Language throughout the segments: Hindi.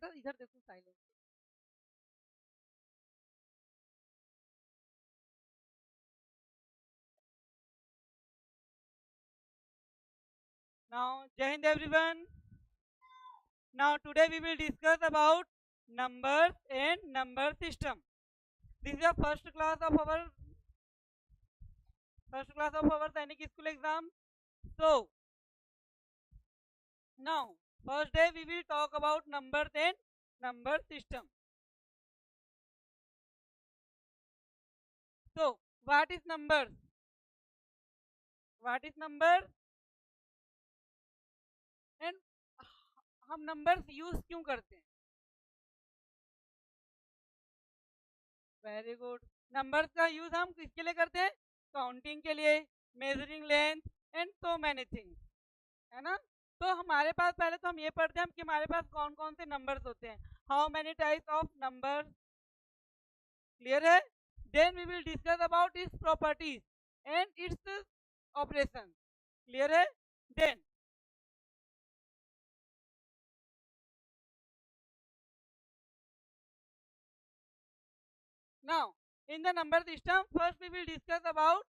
बेटा इधर देखो silent. Now, Jai Hind everyone. Now today we will discuss about numbers and number system. This is the first class of our Sainik school exam. So now first day we will talk about numbers and number system. So what is numbers? What is numbers? And हम numbers use क्यों करते हैं? Very good. नंबर्स का यूज हम किसके लिए करते हैं? काउंटिंग के लिए, measuring length and so many things, है ना। तो हमारे पास पहले तो हम ये पढ़ते हैं कि हमारे पास कौन कौन से नंबर्स होते हैं, how many types of number. Clear है? Then we will discuss about its properties and its operation. Clear है? Then now in the number system first we will discuss about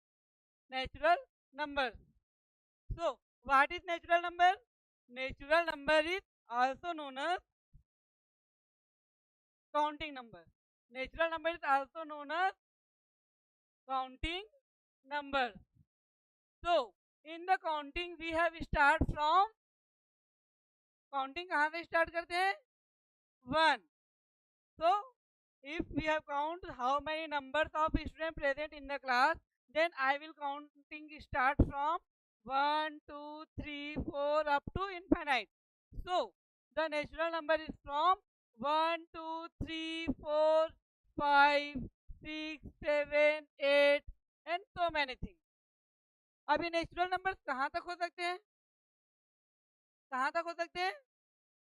natural numbers. So what is natural number? Natural number is also known as counting number. Natural number is also known as counting number. So in the counting we have start from counting कहाँ से start करते हैं? 1. So if we have count how many numbers of students present in the class, then I will counting start from 1, 2, 3, 4 up to infinite. So the natural number is from 1, 2, 3, 4, 5, 6, 7, 8 and so many things. अब ये नेचुरल नंबर्स कहाँ तक हो सकते हैं? कहाँ तक हो सकते हैं?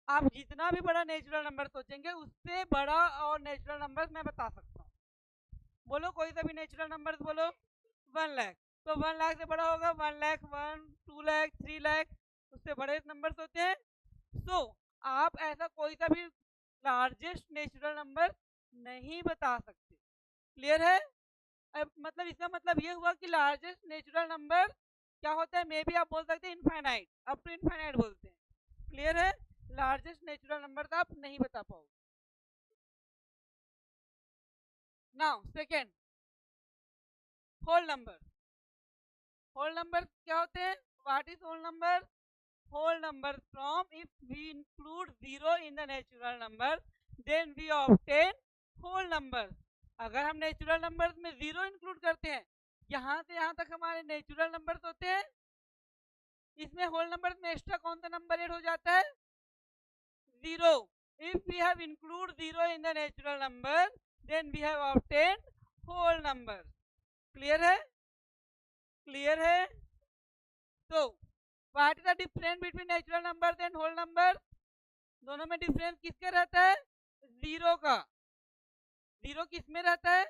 आप जितना भी बड़ा नेचुरल नंबर सोचेंगे उससे बड़ा और नेचुरल नंबर्स मैं बता सकता हूँ। बोलो कोई सा भी नेचुरल नंबर्स बोलो। 1 लाख, तो 1 लाख से बड़ा होगा 1 लाख 1, 2 लाख, 3 लाख, उससे बड़े नंबर्स होते हैं। सो आप ऐसा कोई सा भी लार्जेस्ट नेचुरल नंबर नहीं बता सकते। क्लियर है? अब मतलब इसका मतलब ये हुआ कि लार्जेस्ट नेचुरल नंबर क्या होता है? मे भी आप बोल सकते हैं इनफाइनाइट, अप टू इनफाइनाइट बोलते हैं। क्लियर है? लार्जेस्ट नेचुरल नंबर तो आप नहीं बता पाओगे। Now second, whole number. Whole number क्या होते हैं? What is whole number? Whole number from if we include zero in the natural number then we obtain whole number. अगर हम नेचुरल नंबर्स में जीरो इंक्लूड करते हैं, यहाँ से यहाँ तक हमारे नेचुरल नंबर्स होते हैं, इसमें होल नंबर्स में एक्स्ट्रा कौन सा नंबर ऐड हो जाता है? Zero. If we have include zero in the natural number then we have obtain whole number. Clear है? क्लियर है? तो what is the difference between natural number and whole number? दोनों में डिफरेंस किसका रहता है? जीरो का। जीरो किस में रहता है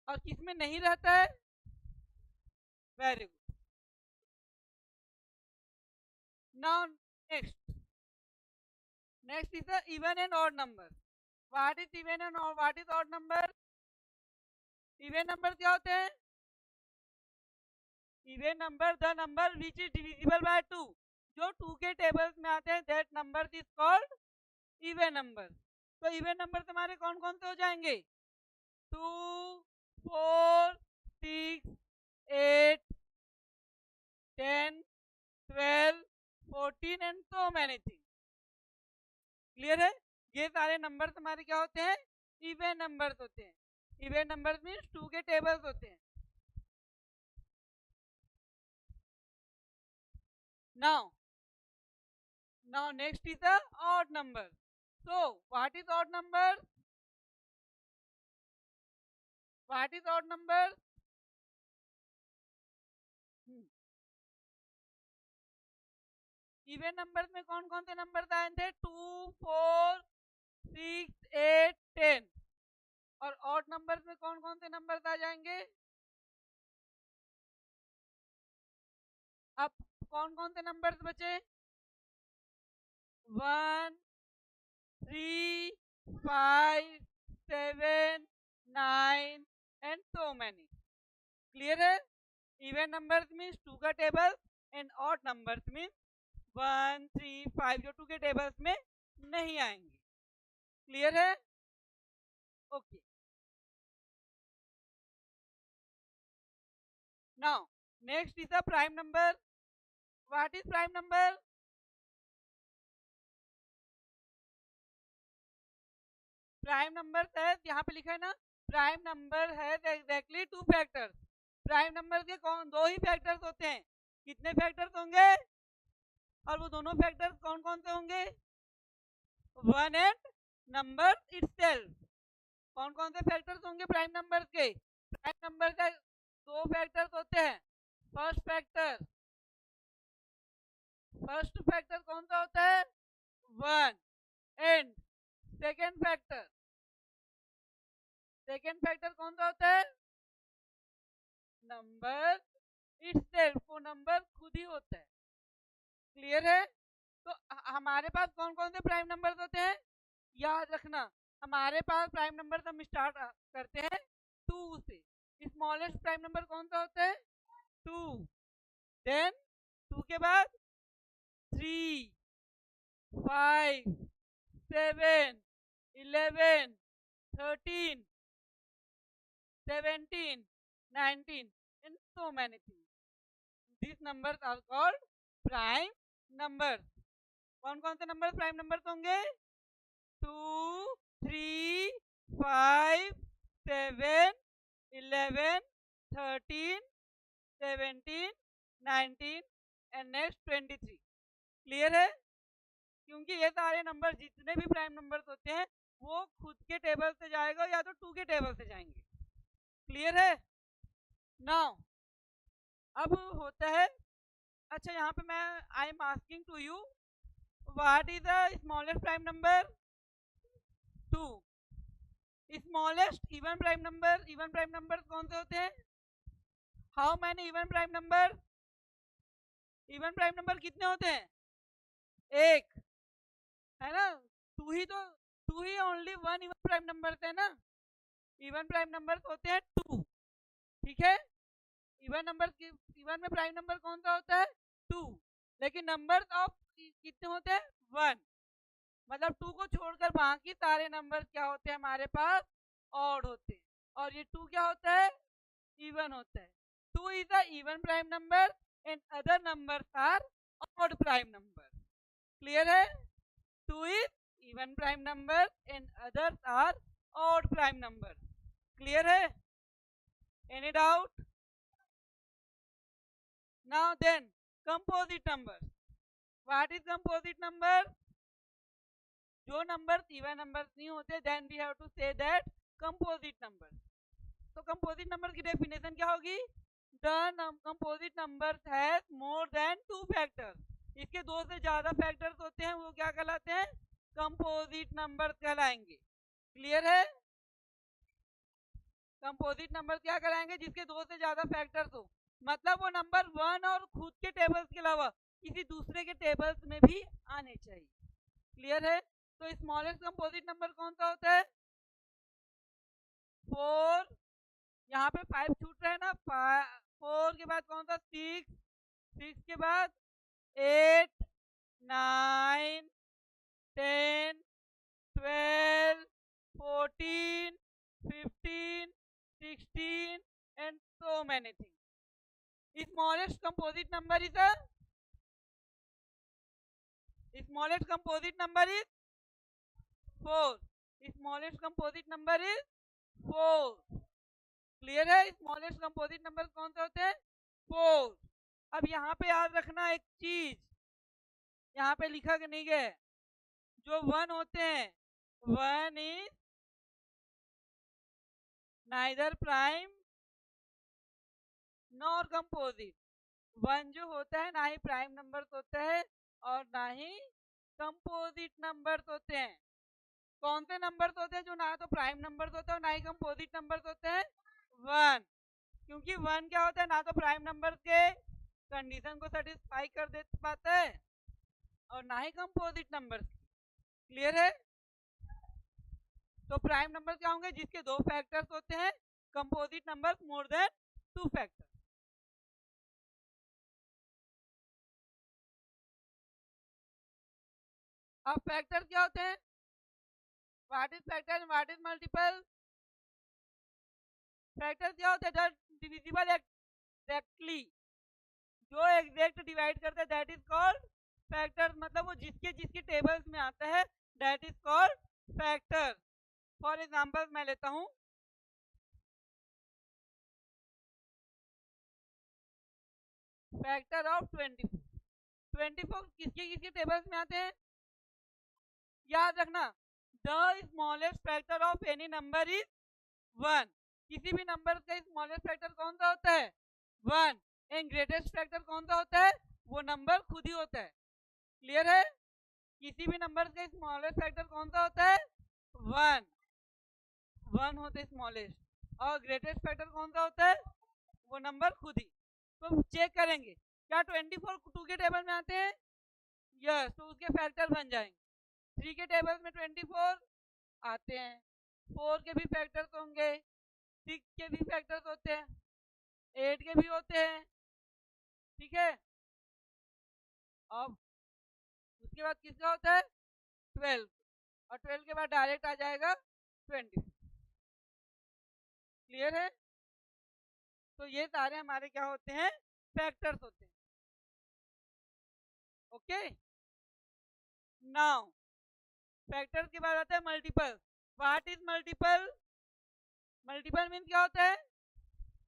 और किस में नहीं रहता है? Very good. Now next is the even and odd number. What is even and what is odd number? Even number क्या होते हैं? Even number the number which is divisible bye 2, जो 2 के टेबल्स में आते हैं, that number is called even number. तो इवन नंबर तुम्हारे कौन कौन से हो जाएंगे? 2, 4, 6, 8, 10, 12, 14 and so many thing. Clear है? ये सारे नंबर्स हमारे क्या होते हैं? इवन नंबर्स होते हैं। इवन नंबर्स मीन्स 2 के टेबल्स होते हैं। now next is the odd number. So what is odd number? What is odd number? Even numbers में कौन कौन से नंबर आए थे? 2, 4, 6, 8, 10। और ऑड नंबर्स में कौन कौन से नंबर्स आ जाएंगे? अब कौन कौन से नंबर्स बचे? 1, 3, 5, 7, 9 and so many. Clear है? Even numbers means 2 का table and odd numbers means 1, 3, 5 जो 2 के टेबल्स में नहीं आएंगे. क्लियर है? Okay. Now next is a prime number. What is prime number? Prime number है, यहाँ पे लिखा है ना, प्राइम नंबर है एग्जैक्टली 2 फैक्टर्स. प्राइम नंबर के कौन 2 ही फैक्टर्स होते हैं. कितने फैक्टर्स होंगे? और वो दोनों फैक्टर्स कौन कौन से होंगे? 1 एंड नंबर इटसेल्फ. कौन कौन से फैक्टर्स होंगे प्राइम नंबर के? प्राइम नंबर के 2 फैक्टर्स होते हैं. फर्स्ट फैक्टर कौन सा होता है? 1 एंड सेकेंड फैक्टर कौन सा होता है? Number itself. वो नंबर खुद ही होता है. क्लियर है? तो हमारे पास कौन कौन से प्राइम नंबर्स होते हैं? याद रखना, हमारे पास प्राइम नंबर हम स्टार्ट करते हैं 2 से. स्मॉलेस्ट प्राइम नंबर कौन सा होता है? 2. देन 2 के बाद 3, 5, 7, 11, 13, 17, 19 and so many things. These numbers are called prime numbers. कौन कौन से नंबर प्राइम नंबर्स होंगे? 2, 3, 5, 7, 11, 13, 17, 19 and next 23. क्लियर है? क्योंकि ये सारे नंबर जितने भी प्राइम नंबर्स होते हैं वो खुद के टेबल से जाएगा या तो 2 के टेबल से जाएंगे. क्लियर है? नाउ अब होता है, अच्छा यहाँ पे मैं I am asking to you, what is the smallest prime number? 2. Smallest even prime number कौन से होते हैं? How many even prime number? Even prime number कितने होते हैं? 1 है ना. 2 ही ओनली 1 इवन प्राइम नंबर है ना. इवन प्राइम नंबर होते हैं 2. ठीक है? इवन में प्राइम नंबर कौन सा होता है? 2. लेकिन नंबर ऑफ कितने होते हैं? 1. मतलब 2 को छोड़कर बाकी सारे नंबर क्या होते हैं हमारे पास? ऑड होते हैं. और ये 2 क्या होता है? इवन होता है. 2 is a even prime number and other numbers are odd prime number. Clear है? 2 is even prime number and others are odd prime number. Clear है? Any doubt? Now then, composite numbers. What is composite number? जो numbers even numbers नहीं होते, then we have to say that composite numbers. तो composite number की definition क्या होगी? The composite numbers has more than 2 factors. इसके 2 से ज़्यादा factors होते हैं, वो क्या कहलाते हैं? Composite numbers कहलाएंगे. Clear है? Composite numbers क्या कहलाएंगे? जिसके 2 से ज़्यादा factors हो. मतलब वो नंबर 1 और खुद के टेबल्स के अलावा किसी दूसरे के टेबल्स में भी आने चाहिए. क्लियर है? तो स्मॉलेस्ट कंपोजिट नंबर कौन सा होता है? 4. यहाँ पे 5 छूट रहा है ना. 4 के बाद कौन सा? 6 के बाद 8, 9, 10, 12, 14, 15, 16 and so many things. Smallest composite number is 4. Smallest composite number is 4. Clear है? स्मॉलेस्ट कंपोजिट नंबर कौन से होते हैं? 4. अब यहाँ पे याद रखना एक चीज, यहाँ पे लिखा कि नहीं गया, जो 1 होते हैं 1 is neither prime nor composite. 1 जो होता है ना ही प्राइम नंबर होता है और ना ही कंपोजिट नंबर होते हैं. कौन से नंबर होते हैं जो ना तो प्राइम नंबर होते हैं और ना ही कंपोजिट नंबर होते हैं? 1. क्योंकि 1 क्या होता है? ना तो प्राइम नंबर के कंडीशन को सेटिस्फाई कर दे पाता है और ना ही कंपोजिट नंबर. क्लियर है? तो प्राइम नंबर क्या होंगे? जिसके दो फैक्टर्स होते हैं, composite numbers more than 2 factors. अब फैक्टर क्या होते हैं? What is factor and what is multiple? Factor क्या होते हैं? डिविजिबल एग्जैक्टली, जो एग्जैक्ट डिवाइड करते हैं, दैट इज कॉल्ड फैक्टर। मतलब वो जिसके जिसके टेबल्स में आता है, that is called factor. For example मैं लेता हूं, फैक्टर ऑफ 24। 24 किसके किसके टेबल्स में आते हैं? याद रखना, the smallest factor of any number is 1। किसी भी नंबर का स्मॉलेस्ट फैक्टर कौन सा होता है? 1। एंड ग्रेटेस्ट फैक्टर कौन सा होता है? वो नंबर खुद ही होता है। क्लियर है? किसी भी नंबर का स्मॉलेस्ट फैक्टर कौन सा होता है? 1। 1 होता है स्मॉलेस्ट, और ग्रेटेस्ट फैक्टर कौन सा होता है? वो नंबर खुद ही। तो चेक करेंगे क्या 24 2 के टेबल में आते हैं? यस, तो उसके फैक्टर बन जाएंगे। 3 के टेबल में 24 आते हैं, 4 के भी फैक्टर्स होंगे, 6 के भी फैक्टर्स होते हैं, 8 के भी होते हैं। ठीक है, अब उसके बाद किसका होता है? 12, और 12 के बाद डायरेक्ट आ जाएगा 20। क्लियर है? तो ये सारे हमारे क्या होते हैं? फैक्टर्स होते हैं। ओके, नाउ फैक्टर्स के बाद आता है multiple. What is multiple? Multiple mean क्या होता है?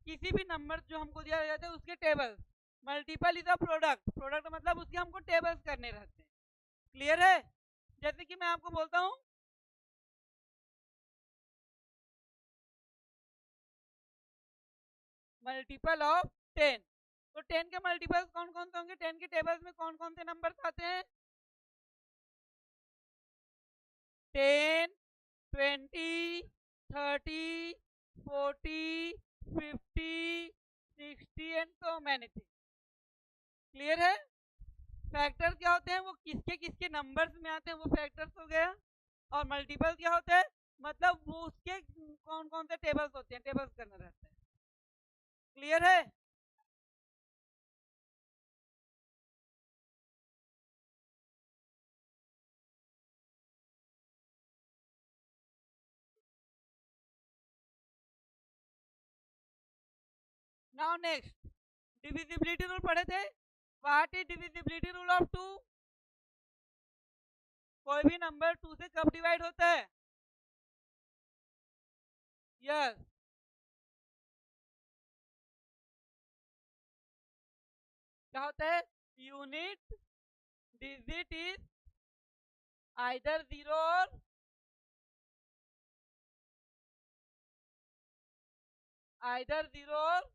किसी भी नंबर जो हमको दिया जाता है उसके tables. Multiple is a product. Product मतलब उसके हमको टेबल्स करने रहते हैं। क्लियर है? जैसे कि मैं आपको बोलता हूं मल्टीपल ऑफ 10, तो 10 के मल्टीपल्स कौन कौन से होंगे? 10 के टेबल्स में कौन कौन से नंबर्स आते हैं? 10, 20, 30, 40, 50, 60 and so many thing. Clear है? फैक्टर क्या होते हैं? वो किसके किसके नंबर्स में आते हैं, वो फैक्टर्स हो गया। और मल्टीपल क्या होता है? मतलब वो उसके कौन कौन से टेबल्स होते हैं, टेबल्स करना रहता है। क्लियर है? नाउ नेक्स्ट, डिविजिबिलिटी रूल पढ़े थे। What is divisibility rule of 2? कोई भी नंबर 2 से कब डिवाइड होता है? यस, क्या होता है? यूनिट डिजिट इज आइदर 0 और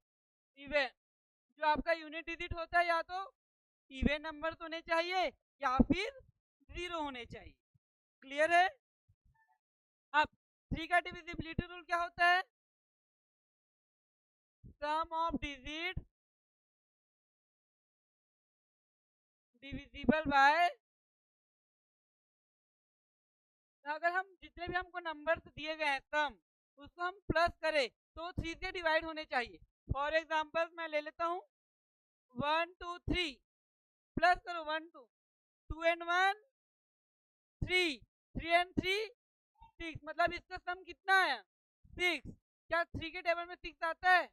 इवन। जो आपका यूनिट डिजिट होता है या तो इवन नंबर होने चाहिए या फिर 0 होने चाहिए। क्लियर है? अब 3 का डिविजिबिलिटी रूल क्या होता है? सम ऑफ डिजिट डिविजिबल बाय, अगर हम जितने भी हमको नंबर्स दिए गए हैं सम, उसको हम प्लस करें तो 3 से डिवाइड होने चाहिए। फॉर एग्जांपल मैं ले लेता हूँ 1 2 3, प्लस करो 1 2, 2 एंड 1 3, 3 एंड 3 6, मतलब इसका सम कितना है? 6। क्या 3 के टेबल में 6 आता है?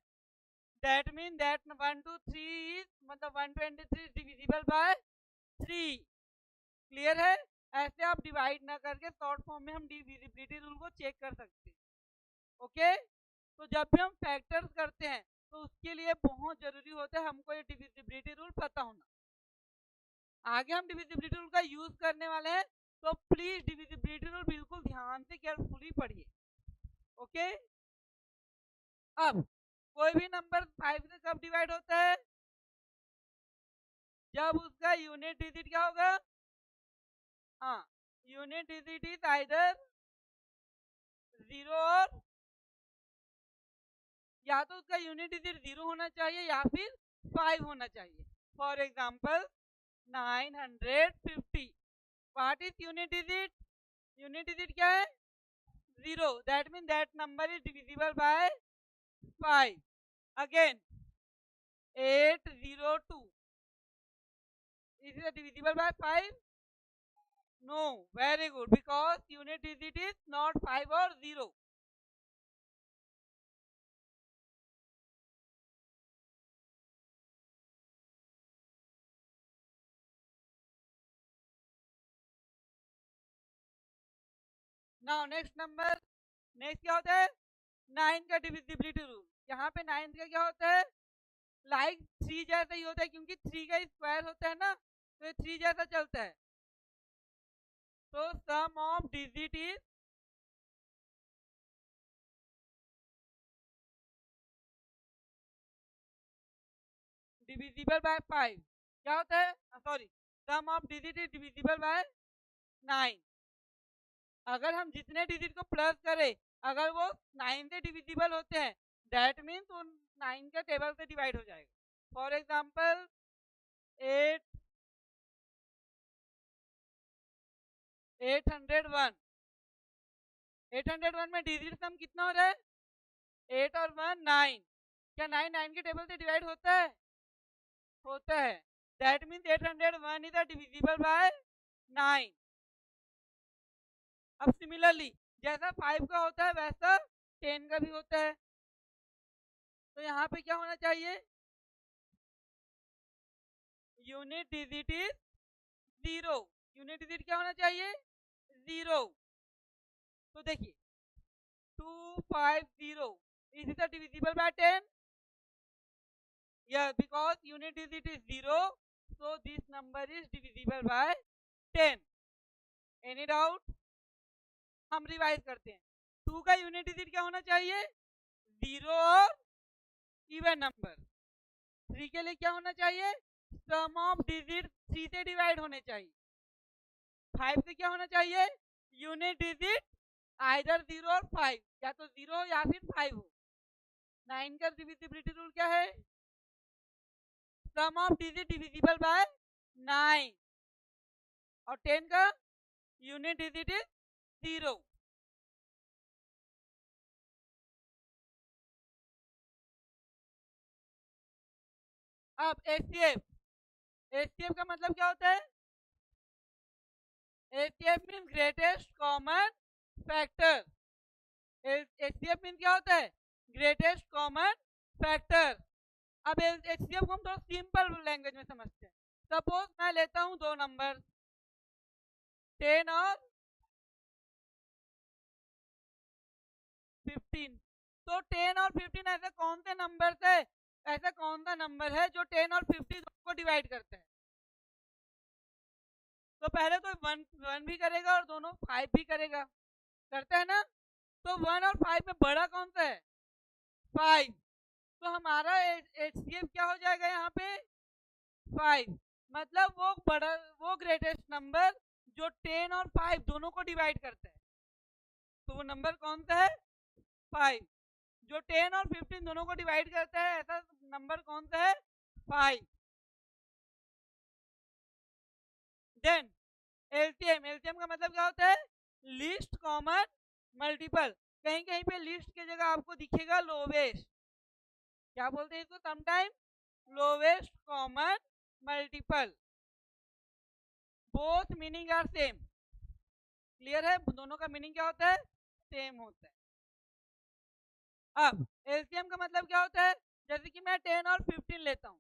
दैट मीन दैट 1 2 3 इज मतलब 123 डिविजिबल बाय 3। क्लियर है? ऐसे आप डिवाइड ना करके शॉर्ट फॉर्म में हम डिविजिबिलिटी रूल को चेक कर सकते हैं। ओके, तो जब भी हम फैक्टर्स करते हैं तो उसके लिए बहुत जरूरी होता है हमको ये डिविजिबिलिटी रूल पता होना। आगे हम डिविजिबिलिटी रूल का यूज करने वाले हैं, तो प्लीज डिविजिबिलिटी रूल बिल्कुल ध्यान से केयरफुली पढ़िए। ओके, अब कोई भी नंबर 5 से कब डिवाइड होता है? जब उसका यूनिट डिजिट क्या होगा? हाँ, यूनिट डिजिट इज आइदर 0 और, या तो उसका यूनिट डिजिट 0 होना चाहिए या फिर 5 होना चाहिए। For example 950। What is unit digit? Unit digit क्या है? 0. That means that number is divisible by 5. Again, 802. Is it divisible by 5? No. Very good. Because unit digit is not 5 or 0. Now next number. Next क्या होता है? 9 का डिविजिबिलिटी रूल. यहाँ पे 9 का क्या होता है? लाइक 3 जैसा ही होता है, क्योंकि 3 का स्क्वायर होता है ना, तो ये 3 जैसा चलता है. तो sum of digit is divisible by 5. क्या होता है? Sorry, sum of digit is divisible by 9. अगर हम जितने डिजिट को प्लस करें, अगर वो 9 से डिविजिबल होते हैं, दैट मीन्स वो 9 के टेबल से डिवाइड हो जाएगा. For example 801. 801 में डिजिट सम कितना हो रहा है? 8 और 1 9. क्या 9 9 के टेबल से डिवाइड होता है? होता है. That means 801 is divisible by 9. अब सिमिलरली जैसा 5 का होता है वैसा 10 का भी होता है. तो यहाँ पे क्या होना चाहिए? Unit digit is 0. Unit digit क्या होना चाहिए? 0. तो देखिए 250 is it divisible by 10? Yeah, because unit digit is 0, so this number is divisible by 10. Any doubt? हम रिवाइज करते हैं. 2 का यूनिट डिजिट क्या होना चाहिए? 0 और इवन नंबर. 3 के लिए क्या होना चाहिए? सम ऑफ डिजिट 3 से डिवाइड होने चाहिए. 5 से क्या होना चाहिए? यूनिट डिजिट आइदर 0 और 5, या तो 0 या फिर 5 हो. 9 का डिविजिबिलिटी रूल क्या है? सम ऑफ डिजिट डिविजिबल बाय 9. और 10 का यूनिट डिजिट इज 0. अब एचसीएफ का मतलब क्या होता है? HCF mean greatest common factor. HCF mean क्या होता है? Greatest common factor. अब एचसीएफ को हम थोड़ा सिंपल लैंग्वेज में समझते हैं. सपोज मैं लेता हूं दो नंबर 10 और 15. तो 10 और 15 ऐसे कौन से नंबर है, ऐसा कौन सा नंबर है जो 10 और 50 को डिवाइड करते हैं? तो पहले तो 1 भी करेगा और दोनों 5 भी करेगा. करता है ना? तो 1 और 5 में बड़ा कौन सा है? 5. तो हमारा एचसीएफ क्या हो जाएगा यहाँ पे? 5. मतलब वो ग्रेटेस्ट नंबर जो 10 और 5 दोनों को डिवाइड करता है. तो वो नंबर कौन सा है? 5. जो 10 और 15 दोनों को डिवाइड करता है, ऐसा नंबर कौन सा है? 5. देन एलसीएम का मतलब क्या होता है? Least common multiple. कहीं कहीं पे लिस्ट की जगह आपको दिखेगा लोवेस्ट. क्या बोलते हैं इसको? Sometime lowest common multiple. Both meaning are same. Clear है? दोनों का मीनिंग क्या होता है? सेम होता है. अब एलसीएम का मतलब क्या होता है? जैसे कि मैं 10 और 15 लेता हूं.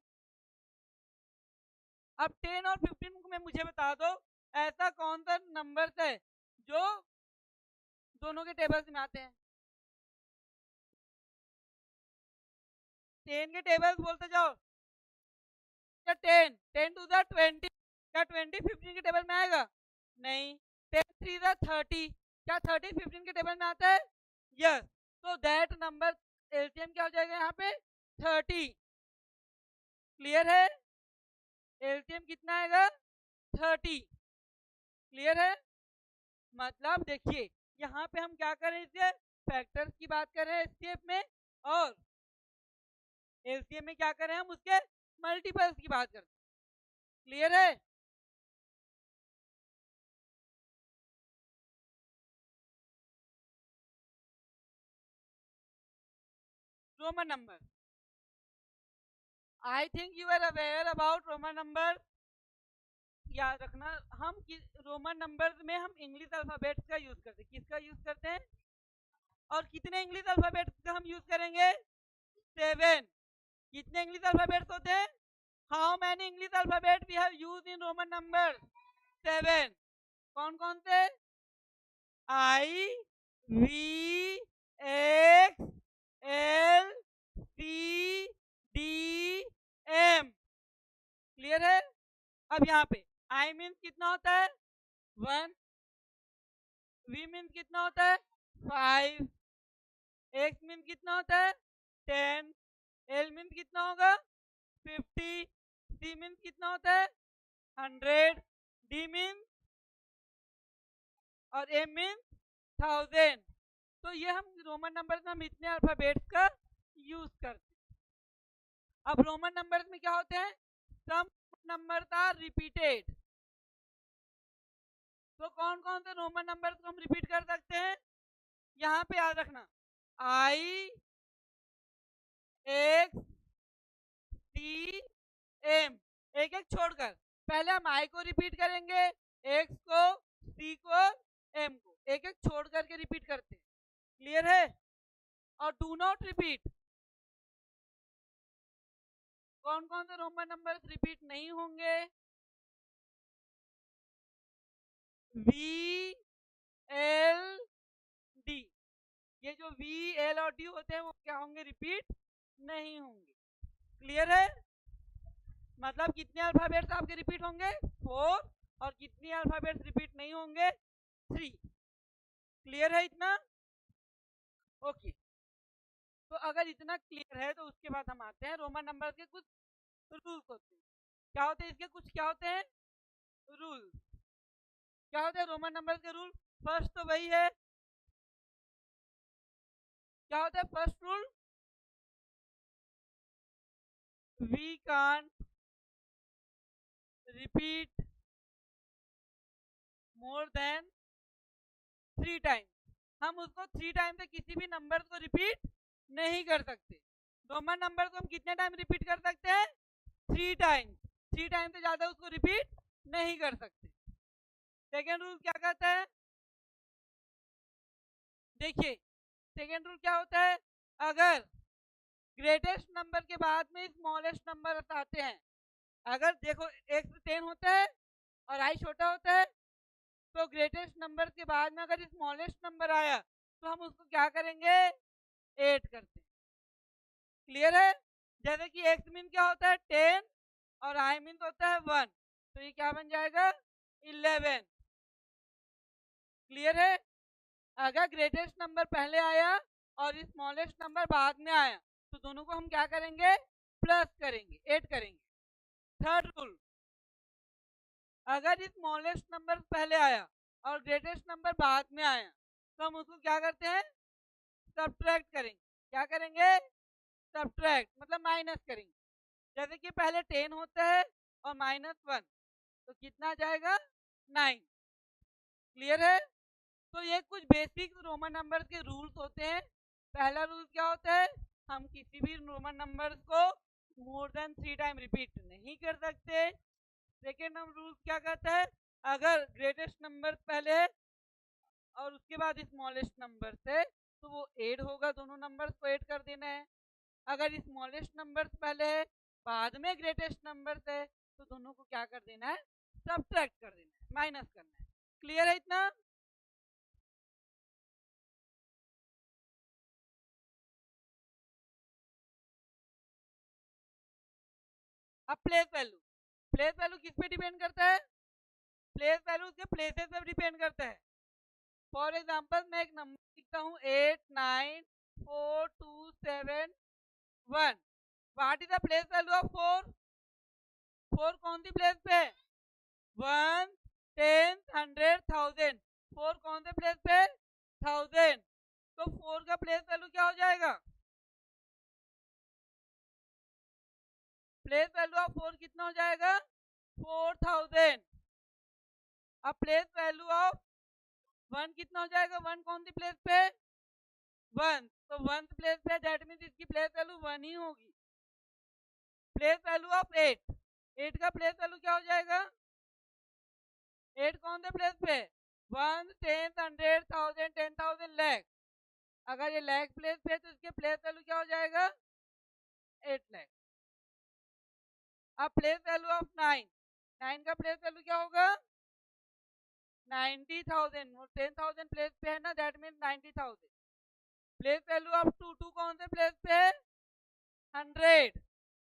अब 10 और 15 में मुझे बता दो ऐसा कौन सा नंबर है जो दोनों के टेबल्स में आते हैं. 10 के टेबल्स बोलते जाओ. क्या 10 टू द 20? क्या 20 15 के टेबल में आएगा? नहीं. 10 3 द 30. क्या 30 15 के टेबल में आता है? यस. तो दैट नंबर एलसीएम क्या हो जाएगा यहाँ पे? 30. क्लियर है? एलसीएम कितना आएगा? 30. क्लियर है? मतलब देखिए यहाँ पे हम क्या कर रहे हैं? फैक्टर्स की बात कर रहे हैं एचसीएफ में, और एलसीएम में क्या कर रहे हैं? हम उसके मल्टीपल्स की बात करते हैं. क्लियर है? Roman number. I think you are aware about Roman number. याद रखना, हम रोमन नंबर्स में हम इंग्लिश अल्फाबेट्स का यूज करते हैं. किसका यूज करते हैं? और कितने इंग्लिश अल्फाबेट्स का हम यूज करेंगे? 7. कितने इंग्लिश अल्फाबेट्स होते हैं? How many English alphabet we have used in Roman number? 7. कौन कौन से? I, V, X, L, C, D, M. Clear है? अब यहाँ पे आई मीन्स कितना होता है? 1. वी मीन्स कितना होता है? 5. एक्स मीन्स कितना होता है? 10. एल मीन्स कितना होगा? 50. सी मीन्स कितना होता है? 100. डी मीन्स और एम मीन्स 1000. तो ये हम रोमन नंबर्स में हम इतने अल्फाबेट्स का यूज करते हैं. अब रोमन नंबर्स में क्या होते हैं? Some numbers are repeated. तो कौन कौन से रोमन नंबर्स को हम रिपीट कर सकते हैं? यहाँ पे याद रखना, आई, एक्स, सी, एम. एक एक छोड़कर पहले हम आई को रिपीट करेंगे, एक्स को, सी को, एम को. एक एक छोड़ करके रिपीट करते हैं. क्लियर है? और डू नॉट रिपीट. कौन कौन से रोमन नंबर्स रिपीट नहीं होंगे? V, L, D. ये जो वी, एल और डी होते हैं वो क्या होंगे? रिपीट नहीं होंगे. क्लियर है? मतलब कितने अल्फाबेट्स आपके रिपीट होंगे? 4. और कितनी अल्फाबेट्स रिपीट नहीं होंगे? 3. क्लियर है इतना? ओके. तो अगर इतना क्लियर है तो उसके बाद हम आते हैं रोमन नंबर के कुछ रूल्स होते हैं. क्या होते हैं इसके? कुछ क्या होते हैं? रूल्स. क्या होते हैं रोमन नंबर के रूल? फर्स्ट तो वही है. क्या होता है first rule? We can't repeat more than 3 times. हम उसको 3 टाइम से किसी भी नंबर को रिपीट नहीं कर सकते. रोमन नंबर को हम कितने टाइम रिपीट कर सकते हैं? 3 टाइम्स. 3 टाइम से ज्यादा उसको रिपीट नहीं कर सकते. सेकेंड रूल क्या कहता है? देखिए सेकेंड रूल क्या होता है? अगर ग्रेटेस्ट नंबर के बाद में स्मॉलेस्ट नंबर आते हैं, अगर देखो 1 से 10 होता है और आई छोटा होता है, तो ग्रेटेस्ट नंबर के बाद में अगर स्मॉलेस्ट नंबर आया तो हम उसको क्या करेंगे? 8 करते हैं. क्लियर है? जैसे कि एक्स मीन क्या होता है? 10 और आई मीन होता है 1, तो ये क्या बन जाएगा? 11. क्लियर है? अगर ग्रेटेस्ट नंबर पहले आया और स्मॉलेस्ट नंबर बाद में आया तो दोनों को हम क्या करेंगे? प्लस करेंगे, 8 करेंगे. थर्ड रूल, अगर स्मॉलेस्ट नंबर पहले आया और ग्रेटेस्ट नंबर बाद में आया तो हम उसको क्या करते हैं? सब्ट्रैक्ट करेंगे. क्या करेंगे? सब्ट्रैक्ट मतलब माइनस करेंगे. जैसे कि पहले 10 होता है और -1, तो कितना जाएगा? 9. क्लियर है? तो ये कुछ बेसिक रोमन नंबर के रूल्स होते हैं. पहला रूल क्या होता है? हम किसी भी रोमन नंबर्स को मोर देन 3 टाइम रिपीट नहीं कर सकते. सेकेंड रूल क्या कहता है? अगर ग्रेटेस्ट नंबर पहले है और उसके बाद स्मॉलेस्ट नंबर से तो वो 8 होगा. दोनों नंबर्स को 8 कर देना है. अगर स्मॉलेस्ट नंबर पहले है बाद में ग्रेटेस्ट नंबर है तो दोनों को क्या कर देना है? सब्ट्रैक्ट कर देना है, माइनस करना है. क्लियर है इतना? अब प्लेस वैल्यू. प्लेस वैल्यू किस पे डिपेंड करता है? प्लेस वैल्यू उसके प्लेसेस पे डिपेंड करता है. फॉर एग्जांपल मैं एक नंबर लिखता हूँ 8 9 4 2 7 1. What is the place value of 4? 4 कौन सी प्लेस पे है? 1 10 100 1000. 4 कौन से प्लेस पे है? 1000. तो 4 का प्लेस वैल्यू क्या हो जाएगा? प्लेस वैल्यू ऑफ 4 कितना हो जाएगा? 4000. अब प्लेस वैल्यू ऑफ 1 कितना हो जाएगा? 1 कौन सी प्लेस पे है? 1. तो 1th प्लेस पे, दैट मीन्स इसकी प्लेस वैल्यू 1 ही होगी। प्लेस वैल्यू ऑफ 8, 8 का प्लेस वैल्यू क्या हो जाएगा? 8 कौन से प्लेस पे? 1, 10, 100, 1000, 10,000, लाख। अगर ये लाख प्लेस पे तो इसके प्लेस वैल्यू क्या हो जाएगा? 8 लाख। अब प्लेस वैल्यू ऑफ 9, 9 का प्लेस वैल्यू क्या होगा? 90,000। 10,000 प्लेस पे है ना, that means 90,000। Place value of 2, 2 कौन से प्लेस पे है? 100,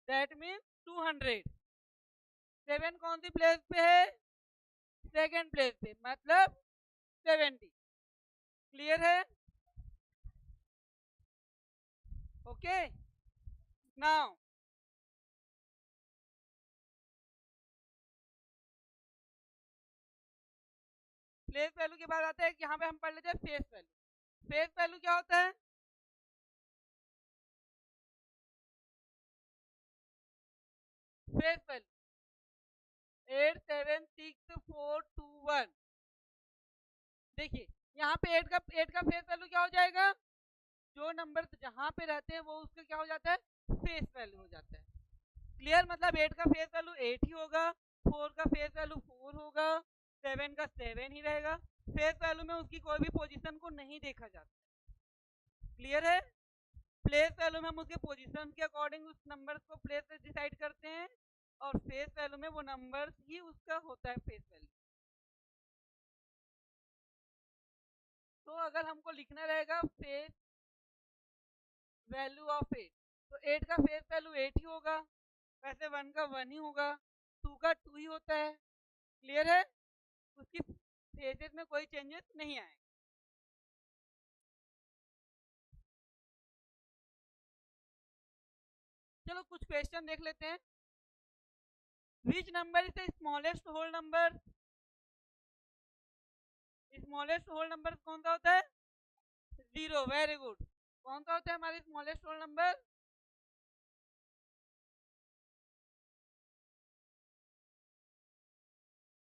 दैट मीन्स 200। 7 कौन सी प्लेस पे है? सेकेंड प्लेस पे, मतलब 70। क्लियर है? ओके। नाउ प्लेस वैल्यू के बाद आता है कि यहाँ पे हम पढ़ लेते हैं फेस वैल्यू। फेस वैल्यू क्या होता है? Face value 876421। देखिए यहाँ पे 8 का फेस वैल्यू क्या हो जाएगा? जो नंबर जहां पे रहते हैं वो उसका क्या हो जाता है? फेस वैल्यू हो जाता है। क्लियर? मतलब 8 का फेस वैल्यू 8 ही होगा, 4 का फेस वैल्यू 4 होगा, 7 का 7 ही रहेगा। फेस वैल्यू में उसकी कोई भी पोजीशन को नहीं देखा जाता। क्लियर है? प्लेस वैल्यू में हम उसके पोजीशन के अकॉर्डिंग उस नंबर को प्लेस से डिसाइड करते हैं, और फेस वैल्यू में वो नंबर ही उसका होता है फेस वैल्यू। तो अगर हमको लिखना रहेगा फेस वैल्यू ऑफ 8, तो 8 का फेस वैल्यू 8 ही होगा, वैसे 1 का 1 ही होगा, 2 का 2 ही होता है। क्लियर है? उसकी फेसेस में कोई चेंजेस नहीं आएगा। चलो कुछ क्वेश्चन देख लेते हैं। Which number is the smallest whole number? Smallest whole number कौन सा होता है? 0। Very good. कौन सा होता है हमारे स्मॉलेस्ट होल नंबर?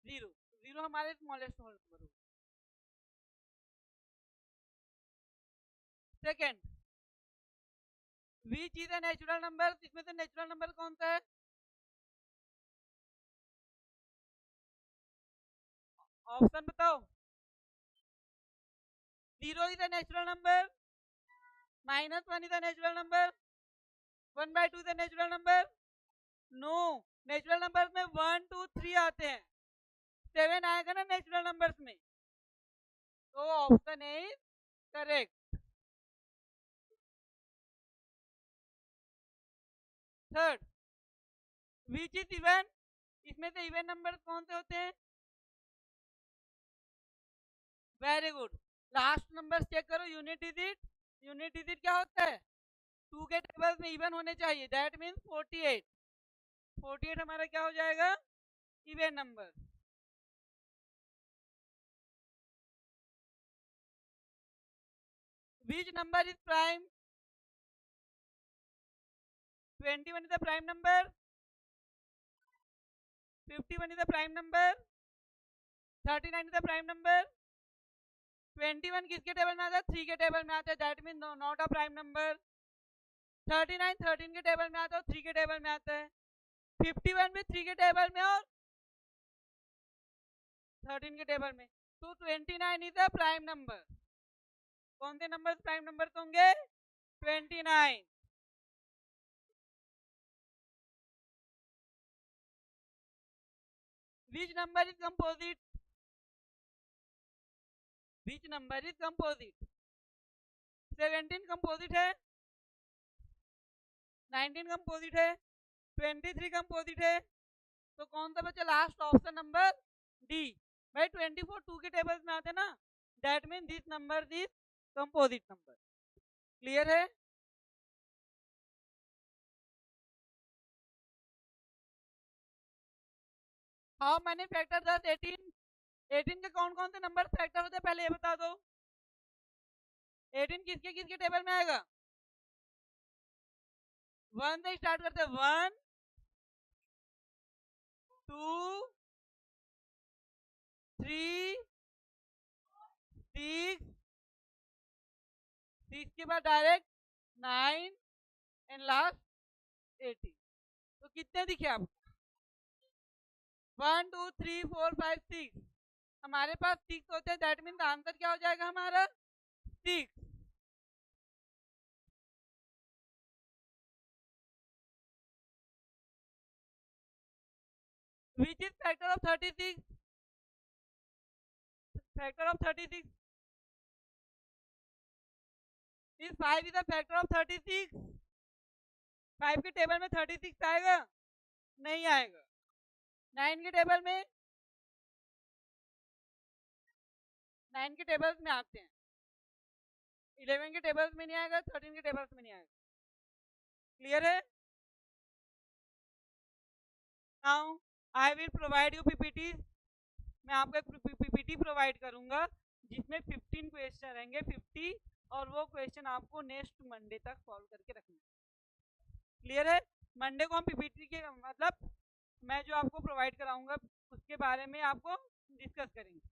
0। 0 हमारे स्मॉलेस्ट होल नंबर होगा। Second, which is a natural number? इसमें से नेचुरल नंबर कौन सा है? ऑप्शन बताओ। 0 is a natural number, -1 is a natural number, 1/2 is a natural number. No, natural number में 1, 2, 3 आते हैं, 7 आएगा ना नेचुरल नंबर्स में, तो option A is correct. Third, which is even? इसमें से इवन नंबर कौन से होते हैं? Very good. Last number check करो, यूनिट डिजिट। यूनिट डिजिट क्या होता है? 2 के टेबल में इवन होने चाहिए, दैट मीन्स 48। 48 हमारा क्या हो जाएगा? Even number. Which number is prime? 21 is the prime number, 51 is the prime number, 39 is the prime number। 21 किसके टेबल में आता है? 3 के टेबल में आता है, that mean not a prime number. 39 13 के टेबल में आता है और 3 के टेबल में आता है। 51 भी 3 के टेबल में और 13 के टेबल में, तो 29 इज द प्राइम नंबर। कौन से नंबर प्राइम नंबर होंगे? 29। विच number is composite? Which number is composite? 17 composite है, 19 कंपोजिट है, 23 कंपोजिट है, तो कौन सा बचा लास्ट? Option number D. भाई 24 2 के टेबल्स में आते हैं ना, that mean this number is composite number. Clear है? How many factor 10 18? 18 के कौन कौन से नंबर फैक्टर होते हैं पहले ये बता दो। 18 किसके किसके टेबल में आएगा? 1 से स्टार्ट करते हैं, 1 2 3 6 6 के बाद डायरेक्ट 9 एंड लास्ट 18। तो कितने दिखे आपको? 1 2 3 4 5 6। हमारे पास 6 होते हैं, दैट मीन्स आंसर क्या हो जाएगा हमारा? 6। Which is factor of 36? Factor of 36 is 5 is a factor of 36. 5 के टेबल में 36 आएगा? नहीं आएगा। 9 के टेबल में 9 के टेबल्स में आते हैं, 11 के टेबल्स में नहीं आएगा, 13 के टेबल्स में नहीं आएगा। क्लियर है? Now I will provide you PPT. मैं आपको एक पीपीटी प्रोवाइड करूंगा जिसमें 15 क्वेश्चन रहेंगे, 50, और वो क्वेश्चन आपको नेक्स्ट मंडे तक सॉल्व करके रखना है। क्लियर है? मंडे को हम पीपीटी के मतलब मैं जो आपको प्रोवाइड कराऊंगा उसके बारे में आपको डिस्कस करेंगे।